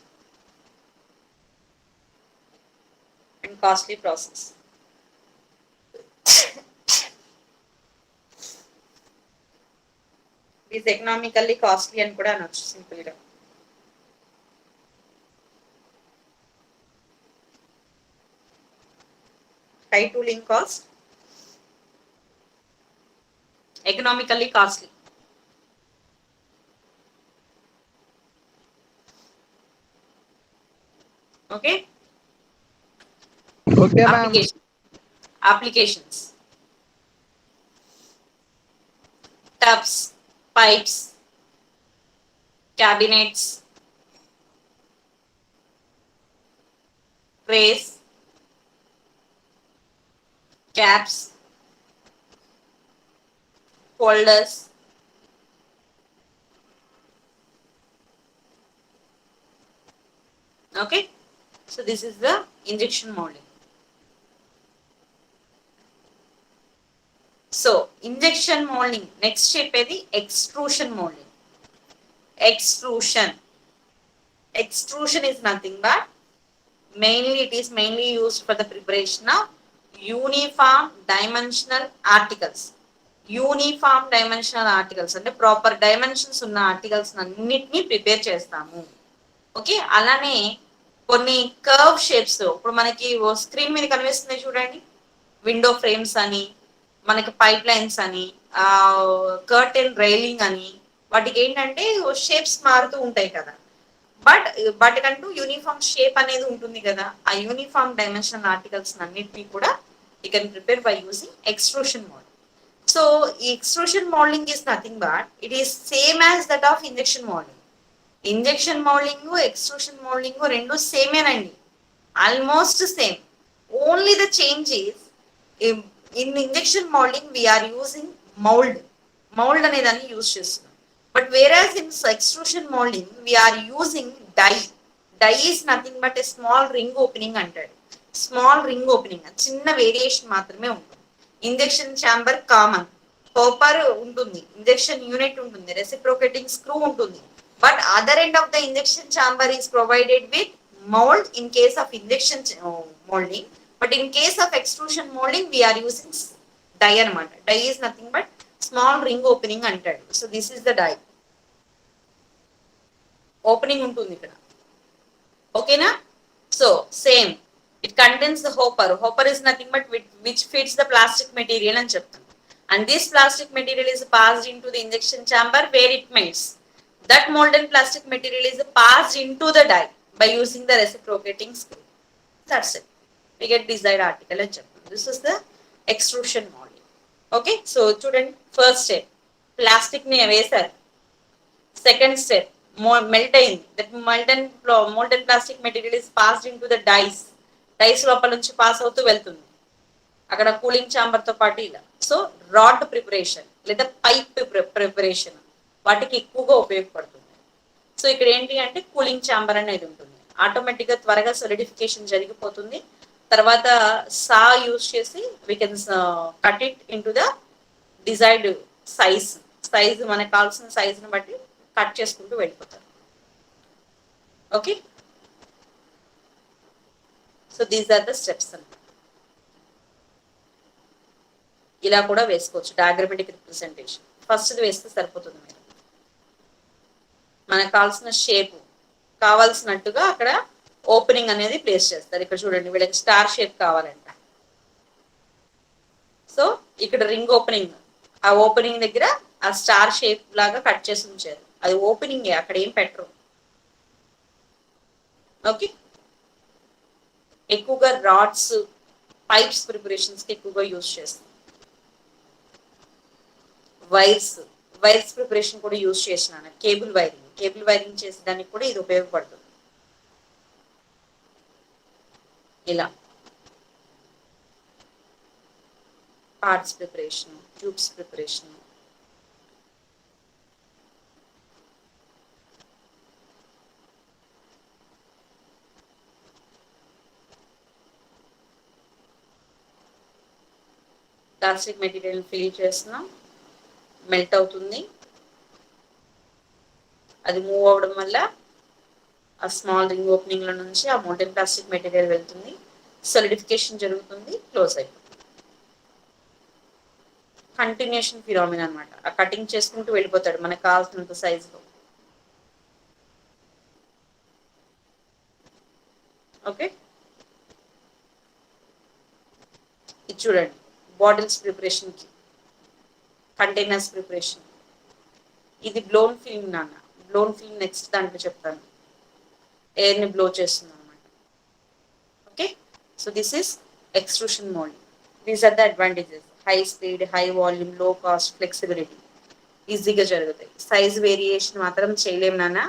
and costly process. It is economically costly and kuda anochu simple ga. High tooling cost, economically costly. Okay. Okay, ma'am. Applications: tubs, pipes, cabinets, trays, caps, folders, okay. So this is the injection molding. So injection molding, next step is the extrusion molding. Extrusion is nothing but it is mainly used for the preparation of uniform dimensional articles. Uniform dimensional articles అంటే proper dimensions ఉన్న articles అన్నిటినీ prepare చేస్తాము. Okay, అలానే కొన్ని curve shapes ఇప్పుడు మనకి screen మీద కనిపిస్తుంది చూడండి, విండో ఫ్రేమ్స్ అని, మనకి పైప్ లైన్స్ అని, కర్టెన్ రైలింగ్ అని, వాటికి ఏంటంటే షేప్స్ మారుతూ ఉంటాయి కదా. బట్ వాటికంటూ యూనిఫామ్ షేప్ అనేది ఉంటుంది కదా. ఆ యూనిఫామ్ డైమెన్షనల్ ఆర్టికల్స్ అన్నిటినీ కూడా you can prepare by using extrusion model. So ఈ extrusion modelling is nothing but it is same as that of injection modelling. Injection modelling extrusion modelling రెండు సేమేనండి, almost same. Only the change is in injection modelling we are using mould. Mould అనే దాన్ని use చేస్తున్నాం. But whereas in extrusion moulding we are using die. Die is nothing but a small ring opening అంటాడు. Small ring opening, చిన్న variation మాత్రమే ఉంటుంది. Injection chamber common, కాపర్ ఉంటుంది, injection unit ఉంటుంది, రెసిప్రోకేటింగ్ స్క్రూ ఉంటుంది. But other end of the injection chamber is provided with mould in case of injection moulding. But in case of extrusion moulding we are using die అనమాట. Die is nothing but small ring opening అంటాడు. So this is the die. Opening ఉంటుంది ఇక్కడ, ఓకేనా. So same, it contains the hopper. Hopper is nothing but which fits the plastic material అని చెప్తాం. And this plastic material is passed into the injection chamber where it melts. That molten plastic material is passed into the die by using the reciprocating screw. That's it. We get desired article and chapter. This is the extrusion molding. Okay, so student, first step plastic ni వేసారు. Second step melt అయింది. That molten plastic material is passed in to the dies. Dies లోపల నుంచి pass అవుతూ వెళ్తుంది అక్కడ cooling chamber తో పాటు ఇలా. సో రాడ్ ప్రిపరేషన్ లేదా పైప్ ప్రిపరేషన్ వాటికి ఎక్కువగా ఉపయోగపడుతుంది. సో ఇక్కడ ఏంటి అంటే కూలింగ్ ఛాంబర్ అనేది ఉంటుంది. ఆటోమేటిక్ గా త్వరగా సొలిడిఫికేషన్ జరిగిపోతుంది. తర్వాత సా యూజ్ చేసి we can cut it in to the desired size. Size మనకు కావాల్సిన సైజుని బట్టి కట్ చేసుకుంటూ వెళ్ళిపోతారు. Okay, so these are the steps అన్నమాట. ఇలా కూడా వేసుకోవచ్చు డయాగ్రమెటిక్ రిప్రజెంటేషన్. ఫస్ట్ది వేస్తే సరిపోతుంది. మీరు మనకు కావాల్సిన షేప్ కావాల్సినట్టుగా అక్కడ ఓపెనింగ్ అనేది ప్లేస్ చేస్తారు. ఇక్కడ చూడండి, వీళ్ళకి స్టార్ షేప్ కావాలంట. సో ఇక్కడ రింగ్ ఓపెనింగ్, ఆ ఓపెనింగ్ దగ్గర ఆ స్టార్ షేప్ లాగా కట్ చేసి ఉంచారు. అది ఓపెనింగే, అక్కడ ఏం పెట్టరు. ఓకే, ఎక్కువగా రాడ్స్ పైప్స్ ప్రిపరేషన్స్ కి ఎక్కువగా యూజ్ చేస్తాం. వైర్స్ ప్రిపరేషన్ కూడా యూజ్ చేసినాను. కేబుల్ వైరింగ్ చేసేదానికి కూడా ఇది ఉపయోగపడుతుంది. ఇలా parts preparation, tubes preparation. Plastic material fill చేస్తున్నాం, మెల్ట్ అవుతుంది. అది మూవ్ అవడం వల్ల ఆ స్మాల్ రింగ్ ఓపెనింగ్ లో నుంచి ఆ మోల్టెన్ ప్లాస్టిక్ మెటీరియల్ వెళ్తుంది, సొలిడిఫికేషన్ జరుగుతుంది, క్లోజ్ అయిపోతుంది. కంటిన్యూషన్ ఫినామినా అనమాట. ఆ కటింగ్ చేసుకుంటూ వెళ్ళిపోతాడు మనకు కావాల్సినంత సైజులో. ఓకే, ఇది చూడండి, బాటిల్స్ ప్రిపరేషన్ కి, కంటైనర్స్ ప్రిపరేషన్. ఇది బ్లోన్ ఫిల్మ్ నాన్న. బ్లోన్ ఫిల్మ్ నెక్స్ట్ దాంట్లో చెప్తాను. ఎయిర్ ని బ్లో చేస్తుంది అనమాట. Okay, so this is extrusion moulding. These are the advantages. High speed, high volume, low cost, flexibility, ఈజీగా జరుగుతాయి. సైజ్ వేరియేషన్ మాత్రం చేయలేము నాన్న.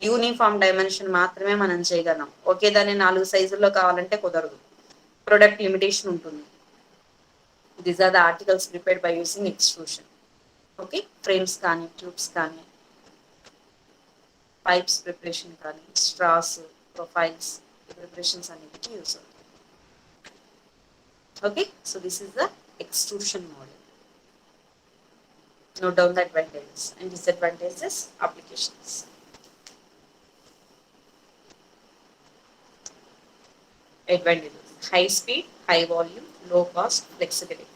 యూనిఫామ్ డైమెన్షన్ మాత్రమే మనం చేయగలం. ఒకే దాన్ని 4 సైజుల్లో కావాలంటే కుదరదు, ప్రొడక్ట్ లిమిటేషన్ ఉంటుంది. These are the articles prepared by using extrusion. Okay, frames కానీ, ట్యూబ్స్ కానీ, పైప్స్ ప్రిపరేషన్ కానీ, స్ట్రాస్, ప్రొఫైల్స్, ప్రిపరేషన్స్ అన్నిటికీ యూస్ అవుతాయి. Okay, so this is the extrusion model. Note down the advantages and disadvantages, applications. Advantages: high speed, high volume, low cost, flexibility.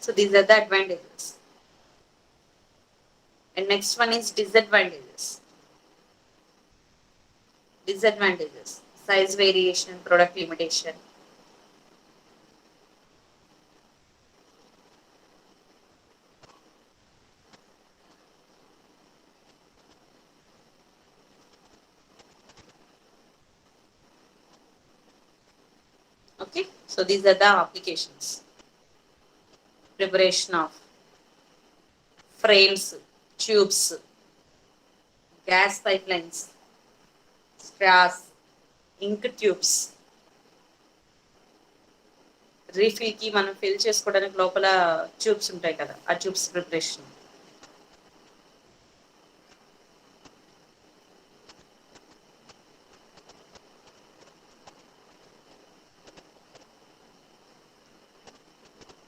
So these are the advantages. And next one is disadvantages. Disadvantages: size variation, product limitation. Okay, so these are the applications. Preparation of frames, tubes, gas pipelines, straws, ink tubes. Refill కి మనం fill చేసుకోవడానికి లోపల tubes ఉంటాయి కదా, ఆ tubes preparation.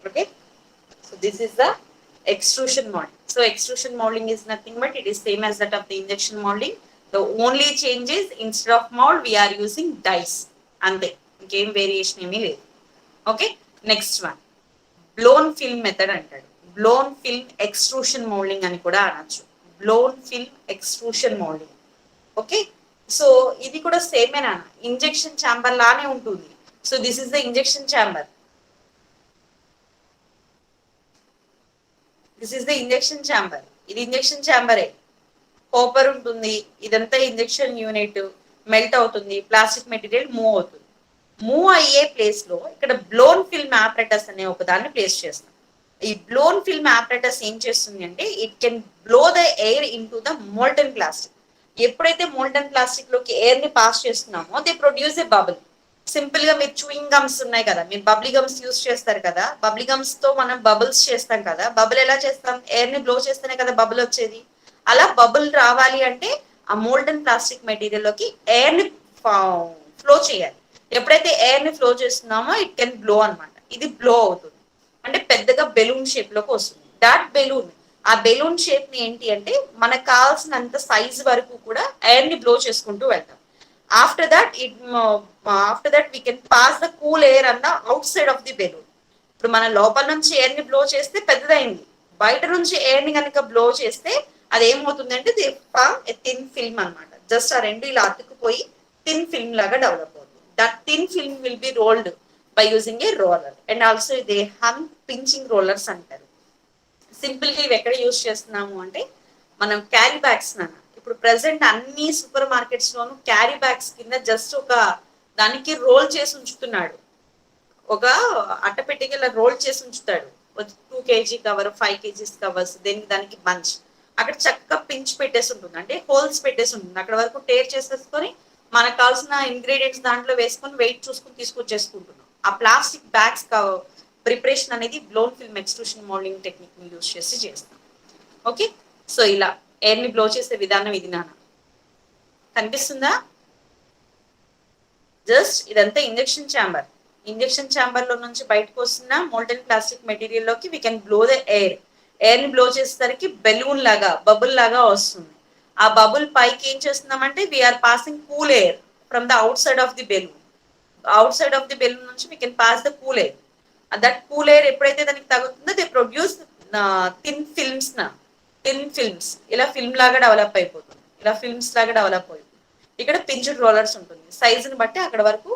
Okay, so this is the extrusion molding. So extrusion molding is nothing but it is same as that of the injection molding. The only change is instead of mold we are using dies. అంతే, ఇంకేం variation ఏమీ లేదు. Okay, next one blown film method అంటాడు. Blown film extrusion moulding అని కూడా అనొచ్చు. Blown film extrusion moulding. Okay, so ఇది కూడా సేమేనా, ఇంజెక్షన్ ఛాంబర్ లానే ఉంటుంది. So this is the injection chamber. This is the injection chamber. ఇది ఇంజెక్షన్ ఛాంబరే. కాపర్ ఉంటుంది, ఇదంతా ఇంజెక్షన్ యూనిట్. మెల్ట్ అవుతుంది, ప్లాస్టిక్ మెటీరియల్ మూవ్ అవుతుంది. మూవ్ అయ్యే ప్లేస్ లో ఇక్కడ బ్లోన్ ఫిల్మ్ ఆపరేటర్స్ అనే ఒక దాన్ని ప్లేస్ చేస్తాం. ఈ బ్లోన్ ఫిల్మ్ ఆపరేటర్స్ ఏం చేస్తుంది అంటే it can blow the air in to the molten plastic. ఎప్పుడైతే మోల్టన్ ప్లాస్టిక్ లోకి ఎయిర్ ని పాస్ చేస్తున్నామో they produce A bubble. Simple గా మీరు చూయింగ్ గమ్స్ ఉన్నాయి కదా, మీరు బబ్లీ గమ్స్ యూస్ చేస్తారు కదా, బబ్లీ గమ్స్ తో మనం బబుల్స్ చేస్తాం కదా. బబుల్ ఎలా చేస్తాం, ఎయిర్ ని బ్లో చేస్తేనే కదా బబుల్ వచ్చేది. అలా బబుల్ రావాలి అంటే ఆ మోల్టన్ ప్లాస్టిక్ మెటీరియల్ లోకి ఎయిర్ ని ఫ్లో చేయాలి. ఎప్పుడైతే ఎయిర్ ని ఫ్లో చేస్తున్నామో ఇట్ కెన్ బ్లో అనమాట. ఇది బ్లో అవుతుంది అంటే పెద్దగా బెలూన్ షేప్ లోకి వస్తుంది. దాట్ బెలూన్, ఆ బెలూన్ షేప్ ని ఏంటి అంటే మనకు కావాల్సినంత సైజ్ వరకు కూడా ఎయిర్ ని బ్లో చేసుకుంటూ వెళ్తాం. After that we can pass the cool air అన్న outside of the balloon. ఇప్పుడు మన లోపల నుంచి ఎయిర్ ని బ్లో చేస్తే పెద్దదైంది, బయట నుంచి ఎయిర్ ని కనుక బ్లో చేస్తే అది ఏమవుతుంది అంటే the form a thin film అనమాట. జస్ట్ ఆ రెండు ఇలా అతుక్కుపోయి థిన్ ఫిల్మ్ లాగా డెవలప్ అవుతుంది. That thin film will be rolled by using a roller. And also they hum pinching rollers అంటారు. సింపుల్ గా ఇవి ఎక్కడ యూజ్ చేస్తున్నాము అంటే మనం క్యారీ బ్యాగ్స్ నాన్న. ఇప్పుడు ప్రెసెంట్ అన్ని సూపర్ మార్కెట్స్ లోను క్యారీ బ్యాగ్స్ కింద జస్ట్ ఒక దానికి రోల్ చేసి ఉంచుతున్నాడు. ఒక అట్టపెట్టికి ఇలా రోల్ చేసి ఉంచుతాడు. 2 kg కవర్, 5 kg కవర్స్, దేనికి దానికి బంచ్. అక్కడ చక్కగా పించ్ పెట్టేసి ఉంటుంది, అంటే హోల్స్ పెట్టేసి ఉంటుంది. అక్కడ వరకు టేర్ చేసేసుకొని మనకు కావాల్సిన ఇంగ్రీడియంట్స్ దాంట్లో వేసుకొని వెయిట్ చూసుకొని తీసుకొచ్చేసుకుంటున్నాం. ఆ ప్లాస్టిక్ బ్యాగ్స్ ప్రిపరేషన్ అనేది blown film extrusion moulding technique ని యూజ్ చేసి చేస్తాం. ఓకే, సో ఇలా ఎయిర్ ని బ్లో చేసే విధానం ఇది నాన్న. కనిపిస్తుందా? జస్ట్ ఇదంతా ఇంజెక్షన్ ఛాంబర్. ఇంజెక్షన్ ఛాంబర్ లో నుంచి బయటకు వస్తున్న మోల్టెన్ ప్లాస్టిక్ మెటీరియల్ లోకి we can blow the air. Air ని బ్లో చేసేసరికి బెలూన్ లాగా, బబుల్ లాగా వస్తుంది. ఆ బబుల్ పైకి ఏం చేస్తున్నామంటే we are passing cool air from the outside of the balloon. Outside of the balloon నుంచి we can pass the cool air. That cool air ఎప్పుడైతే దానికి తగ్గుతుందో they produce thin films. Thin films ఇలా film లాగా develop అయిపోతుంది, ఇలా films లాగా develop అయిపోతుంది. ఇక్కడ పించ్డ్ రోలర్స్ ఉంటుంది, సైజుని బట్టి అక్కడ వరకు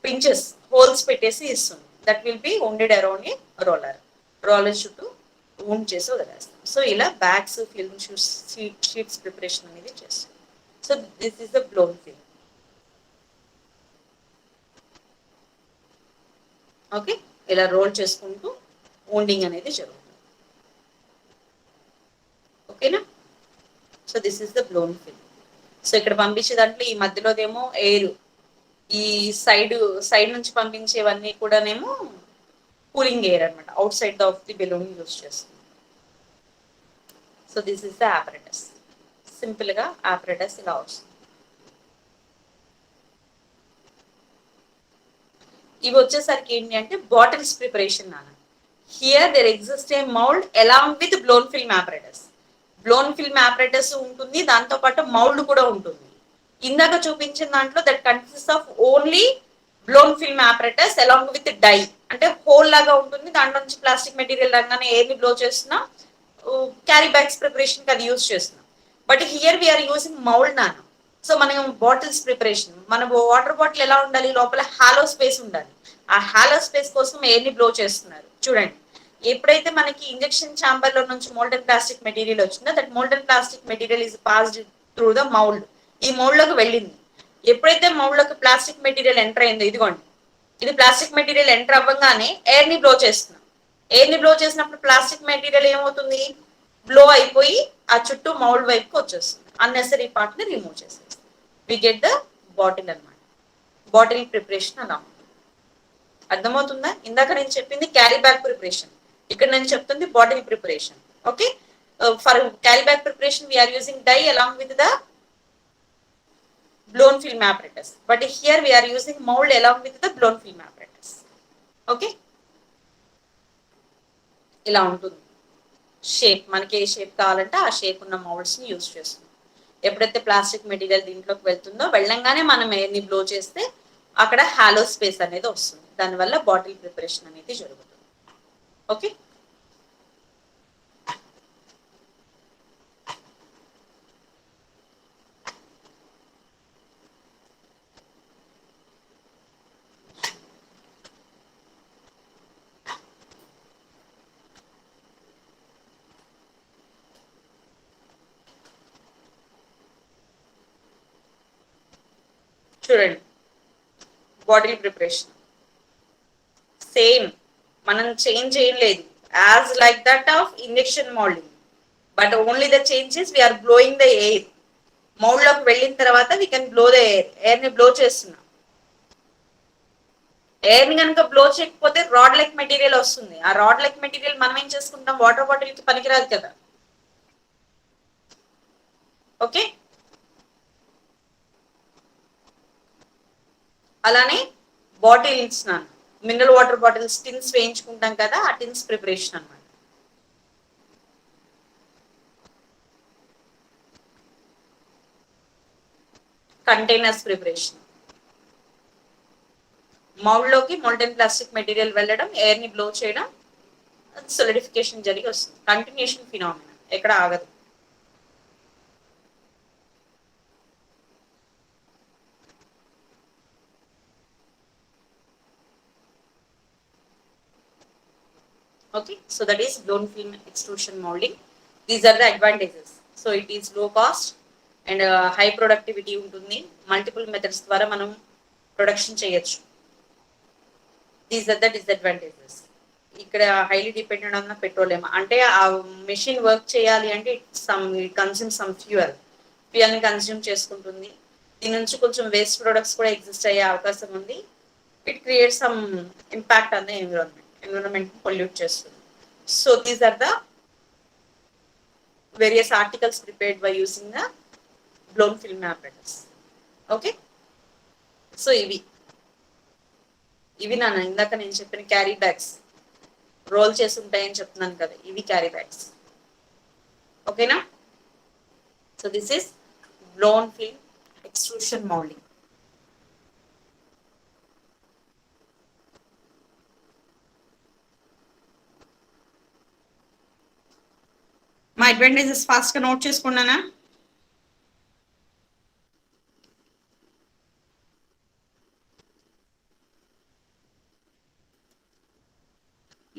పించెస్ హోల్స్ పెట్టేసి ఇస్తుంది. That will be wounded around a roller. Roller చుట్టూ ఊండ్ చేసి వదిలేస్తాం. సో ఇలా బ్యాగ్స్, ఫిల్మ్ షీట్స్ ప్రిపరేషన్ అనేది చేస్తాం. So this is the blown film. Okay, ఇలా రోల్ చేసుకుంటూ ఊండింగ్ అనేది జరుగుతుంది. ఓకేనా? So so this is the blown film. So ఇక్కడ పంపించే దాంట్లో ఈ మధ్యలోదేమో ఎయిర్, ఈ సైడ్ నుంచి పంపించేవన్నీ కూడానేమో కూలింగ్ ఎయిర్ అనమాట, outside of the balloon use చేస్తుంది. So this is the apparatus. Simple గా ఆపరేటస్ ఇలా వస్తుంది. ఇవి వచ్చేసరికి ఏంటి అంటే బాటిల్స్ ప్రిపరేషన్ నాన్న. Here there exist a mould along with blown film apparatus. Blown film apparatus ఉంటుంది, దాంతో పాటు మౌల్డ్ కూడా ఉంటుంది. ఇందాక చూపించిన దాంట్లో that consist of only blown film apparatus along with die, అంటే హోల్ లాగా ఉంటుంది, దాంట్లో నుంచి ప్లాస్టిక్ మెటీరియల్ రంగానే ఎయిర్ని బ్లో చేస్తున్నా క్యారీ బ్యాగ్స్ ప్రిపరేషన్ కి అది యూస్ చేస్తున్నాం. But here we're using mould నాన్న. సో మనం బాటిల్స్ ప్రిపరేషన్, మన వాటర్ బాటిల్ ఎలా ఉండాలి, లోపల హాలో స్పేస్ ఉండాలి. ఆ హాలో స్పేస్ కోసం ఎయిర్ని బ్లో చేస్తున్నారు. చూడండి, ఎప్పుడైతే మనకి ఇంజెక్షన్ ఛాంబర్ లో నుంచి మోల్డెన్ ప్లాస్టిక్ మెటీరియల్ వచ్చిందో that molten plastic material is passed through the mould. ఈ మౌల్డ్ లోకి వెళ్ళింది. ఎప్పుడైతే మౌల్డ్ లోకి ప్లాస్టిక్ మెటీరియల్ ఎంటర్ అయిందో, ఇదిగోండి ఇది ప్లాస్టిక్ మెటీరియల్ ఎంటర్ అవ్వగానే ఎయిర్ ని బ్లో చేస్తున్నాం. ఎయిర్ ని బ్లో చేసినప్పుడు ప్లాస్టిక్ మెటీరియల్ ఏమవుతుంది, బ్లో అయిపోయి ఆ చుట్టూ మౌల్డ్ వైపుకి వచ్చేస్తుంది. అన్నెసరీ పార్ట్ ని రిమూవ్ చేసేస్తుంది. వి గెట్ ద బాటిల్ అన్నమాట. బాటిల్ ప్రిపరేషన్ అలా ఉంటుంది. అర్థమవుతుందా? ఇందాక నేను చెప్పింది క్యారీ బ్యాగ్ ప్రిపరేషన్, ఇక్కడ నేను చెప్తుంది bottle preparation. Okay, for carry bag preparation we're using die along with the blown film apparatus, but here we are using mold along with the blown film apparatus. Okay, ఇలా ఉంటుంది shape. మనకి ఏ shape కావాలంటే ఆ shape ఉన్న moulds ని use చేస్తున్నాం. ఎప్పుడైతే plastic material దీంట్లోకి వెళ్తుందో, వెళ్ళంగానే మనం ఎయిర్ని బ్లో చేస్తే అక్కడ హాలో స్పేస్ అనేది వస్తుంది. దానివల్ల బాటిల్ ప్రిపరేషన్ అనేది జరుగుతుంది. ఓకే, చూడండి బాటిల్ ప్రిపరేషన్ సేమ్, మనం చేంజ్ ఏం లేదు, as like that of injection moulding. But only the changes we're blowing the air. Mould లోకి వెళ్ళిన తర్వాత we can blow the air. Air ని బ్లో చేస్తున్నాం. ఎయిర్ ని కనుక బ్లో చేయకపోతే రాడ్ లైక్ మెటీరియల్ వస్తుంది. ఆ రాడ్ లైక్ మెటీరియల్ మనం ఏం చేసుకుంటాం, వాటర్ బాటిల్ కి పనికిరాదు కదా. ఓకే, అలానే bottles mineral water bottles tins వేయించుకుంటాం కదా, ఆ టిన్స్ ప్రిపరేషన్ అన్నమాట. కంటైనర్స్ ప్రిపరేషన్, మౌల్డ్ లోకి మోల్డెన్ ప్లాస్టిక్ మెటీరియల్ వెళ్ళడం, ఎయిర్ ని బ్లో చేయడం, సొలిడిఫికేషన్ జరిగి వస్తుంది. కంటిన్యూషన్ ఫినామినా, ఎక్కడ ఆగదు. Okay, so that is blown film extrusion molding. These are the advantages. So it is low cost and high productivity ఉంటుంది. Multiple methods ద్వారా మనం ప్రొడక్షన్ చేయొచ్చు. These are the disadvantages. ఇక్కడ highly dependent on the petroleum, అంటే ఆ machine work చేయాలి అంటే consume some fuel ని కన్స్యూమ్ చేసుకుంటుంది. దీని నుంచి కొంచెం వేస్ట్ ప్రొడక్ట్స్ కూడా ఎగ్జిస్ట్ అయ్యే అవకాశం ఉంది. It create some impact on the environment pollute చేస్తుంది. So these are the various articles prepared by using the blown film apparatus. Okay, so ఇవి నాన్న ఇందాక నేను చెప్పిన క్యారీ బ్యాగ్స్ రోల్ చేసి ఉంటాయని చెప్తున్నాను కదా, ఇవి క్యారీ బ్యాగ్స్. ఓకేనా? So this is blown film extrusion moulding. మా అడ్వాంటేజెస్ ఫాస్ట్ గా note చేసుకున్నానా?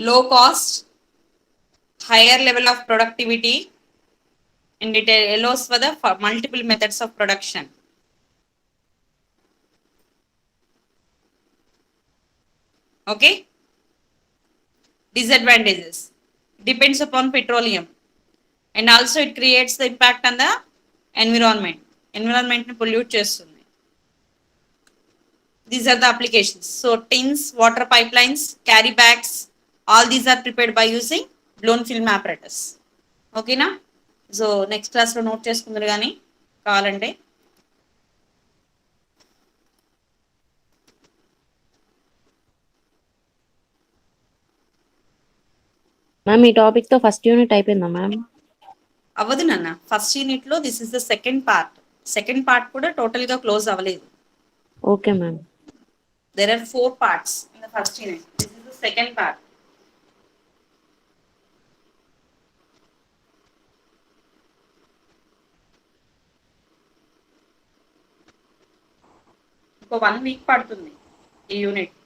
Low cost, higher level of productivity, and it allows for the multiple methods of production. Okay, disadvantages, depends upon petroleum, and also it creates the impact on the ఎన్విరాన్మెంట్ని pollute చేస్తుంది. These are the applications. So tins, water pipelines, carry bags, all these are prepared by using blown film apparatus. ఓకేనా? So next క్లాస్లో note చేసుకుందరు కానీ కావాలంటే. Ma'am ఈ topic తో first unit అయిపోయిందా ma'am? అవ్వదు నాన్న, ఫస్ట్ యూనిట్లో this is the second part కూడా టోటల్గా క్లోజ్ అవ్వలేదు. Okay ma'am. There are 4 parts in the first unit. This is the second part. ఇంకో 1 వీక్ పడుతుంది ఈ యూనిట్.